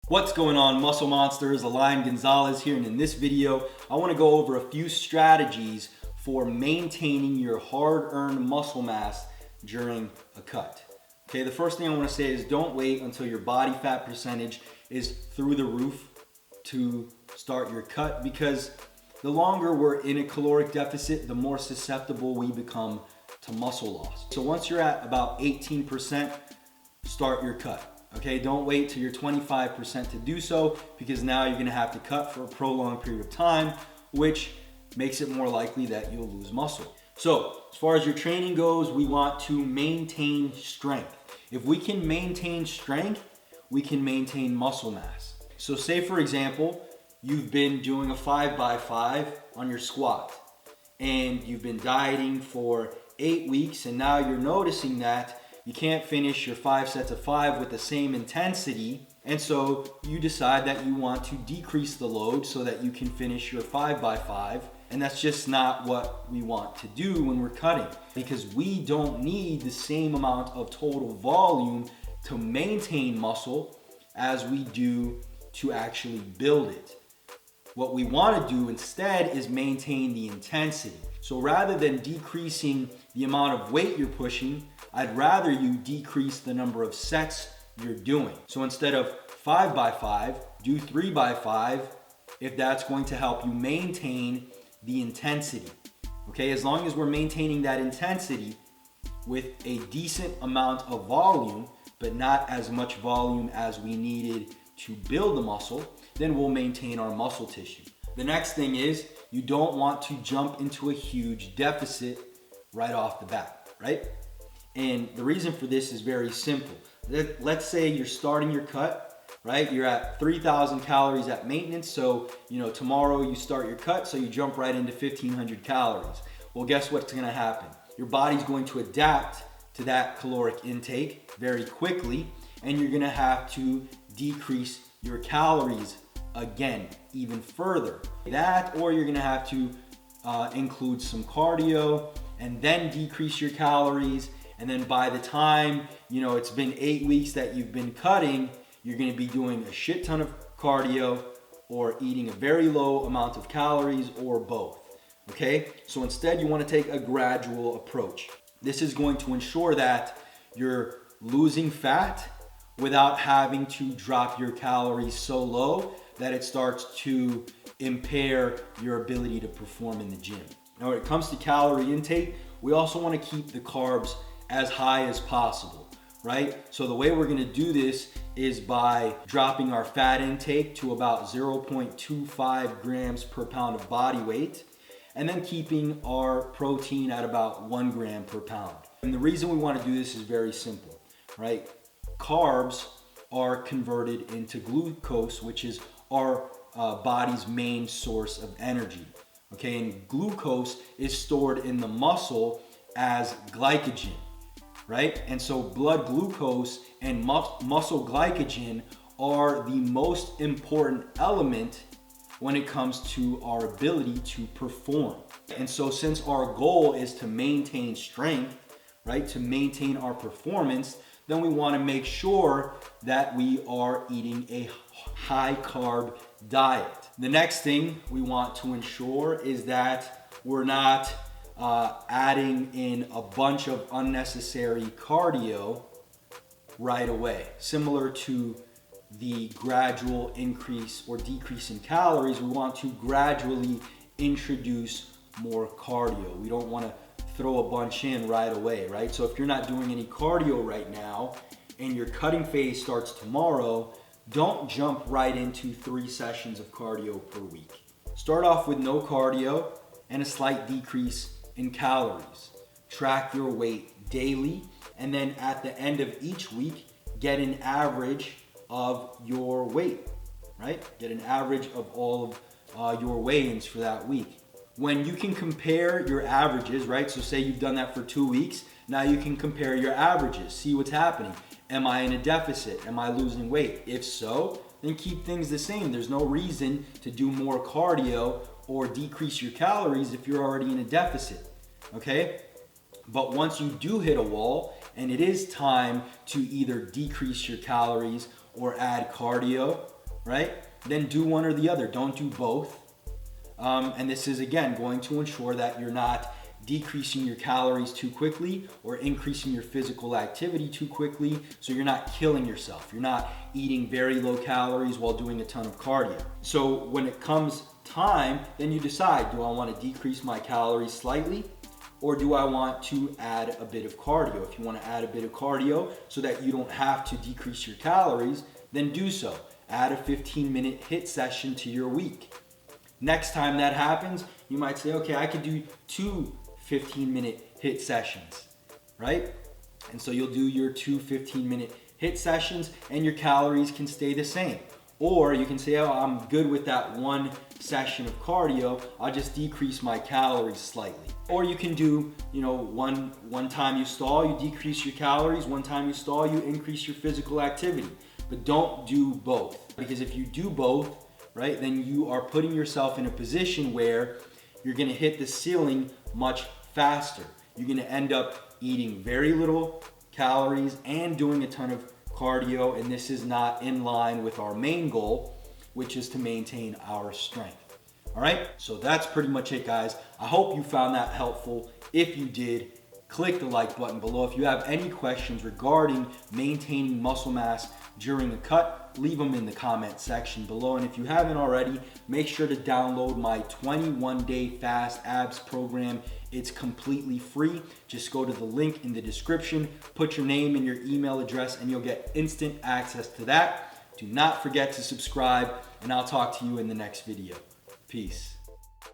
What's going on, Muscle Monsters? Alain Gonzalez here, and in this video, I want to go over a few strategies for maintaining your hard-earned muscle mass during a cut. Okay, the first thing I want to say is don't wait until your body fat percentage is through the roof to start your cut, because the longer we're in a caloric deficit, the more susceptible we become to muscle loss. So once you're at about 18%, start your cut. Okay, don't wait till you're 25% to do so, because now you're gonna have to cut for a prolonged period of time, which makes it more likely that you'll lose muscle. So as far as your training goes, we want to maintain strength. If we can maintain strength, we can maintain muscle mass. So say for example, you've been doing a 5x5 on your squat and you've been dieting for 8 weeks, and now you're noticing that you can't finish your 5 sets of 5 with the same intensity, and so you decide that you want to decrease the load so that you can finish your 5x5, and that's just not what we want to do when we're cutting, because we don't need the same amount of total volume to maintain muscle as we do to actually build it. What we want to do instead is maintain the intensity. So rather than decreasing the amount of weight you're pushing, I'd rather you decrease the number of sets you're doing. So instead of 5x5, do 3x5 if that's going to help you maintain the intensity. Okay, as long as we're maintaining that intensity with a decent amount of volume, but not as much volume as we needed to build the muscle, then we'll maintain our muscle tissue. The next thing is you don't want to jump into a huge deficit right off the bat, right? And the reason for this is very simple. Let's say you're starting your cut, right? You're at 3,000 calories at maintenance. So, tomorrow you start your cut, so you jump right into 1,500 calories. Well, guess what's gonna happen? Your body's going to adapt to that caloric intake very quickly, and you're gonna have to decrease your calories again, even further. That, or you're gonna have to include some cardio and then decrease your calories. And then by the time, it's been 8 weeks that you've been cutting, you're gonna be doing a shit ton of cardio or eating a very low amount of calories, or both, okay? So instead you wanna take a gradual approach. This is going to ensure that you're losing fat without having to drop your calories so low that it starts to impair your ability to perform in the gym. Now when it comes to calorie intake, we also wanna keep the carbs as high as possible, right? So the way we're gonna do this is by dropping our fat intake to about 0.25 grams per pound of body weight, and then keeping our protein at about 1 gram per pound. And the reason we wanna do this is very simple, right? Carbs are converted into glucose, which is our body's main source of energy, okay? And glucose is stored in the muscle as glycogen, right? And so blood glucose and muscle glycogen are the most important element when it comes to our ability to perform. And so since our goal is to maintain strength, right, to maintain our performance, then we want to make sure that we are eating a high carb diet. The next thing we want to ensure is that we're not adding in a bunch of unnecessary cardio right away. Similar to the gradual increase or decrease in calories, we want to gradually introduce more cardio. We don't want to throw a bunch in right away, right? So if you're not doing any cardio right now and your cutting phase starts tomorrow, don't jump right into 3 sessions of cardio per week. Start off with no cardio and a slight decrease in calories. Track your weight daily, and then at the end of each week, get an average of your weight, right? Get an average of all of your weigh-ins for that week. When you can compare your averages, right? So say you've done that for 2 weeks, now you can compare your averages, see what's happening. Am I in a deficit? Am I losing weight? If so, then keep things the same. There's no reason to do more cardio or decrease your calories if you're already in a deficit, okay? But once you do hit a wall and it is time to either decrease your calories or add cardio, right? Then do one or the other. Don't do both. And this is, again, going to ensure that you're not decreasing your calories too quickly or increasing your physical activity too quickly, so you're not killing yourself. You're not eating very low calories while doing a ton of cardio. So when it comes time, then you decide, do I want to decrease my calories slightly, or do I want to add a bit of cardio? If you want to add a bit of cardio so that you don't have to decrease your calories, then do so. Add a 15-minute HIIT session to your week. Next time that happens, you might say, okay, I could do 2 15-minute HIIT sessions, right? And so you'll do your 2 15-minute HIIT sessions and your calories can stay the same. Or you can say, oh, I'm good with that 1 session of cardio, I'll just decrease my calories slightly. Or you can do, one time you stall, you decrease your calories, one time you stall, you increase your physical activity. But don't do both, because if you do both, right, then you are putting yourself in a position where you're gonna hit the ceiling much faster. You're gonna end up eating very little calories and doing a ton of cardio, and this is not in line with our main goal, which is to maintain our strength. All right, so that's pretty much it, guys. I hope you found that helpful. If you did, click the like button below. If you have any questions regarding maintaining muscle mass during a cut, leave them in the comment section below. And if you haven't already, make sure to download my 21-day fast abs program. It's completely free. Just go to the link in the description, put your name and your email address, and you'll get instant access to that. Do not forget to subscribe, and I'll talk to you in the next video. Peace.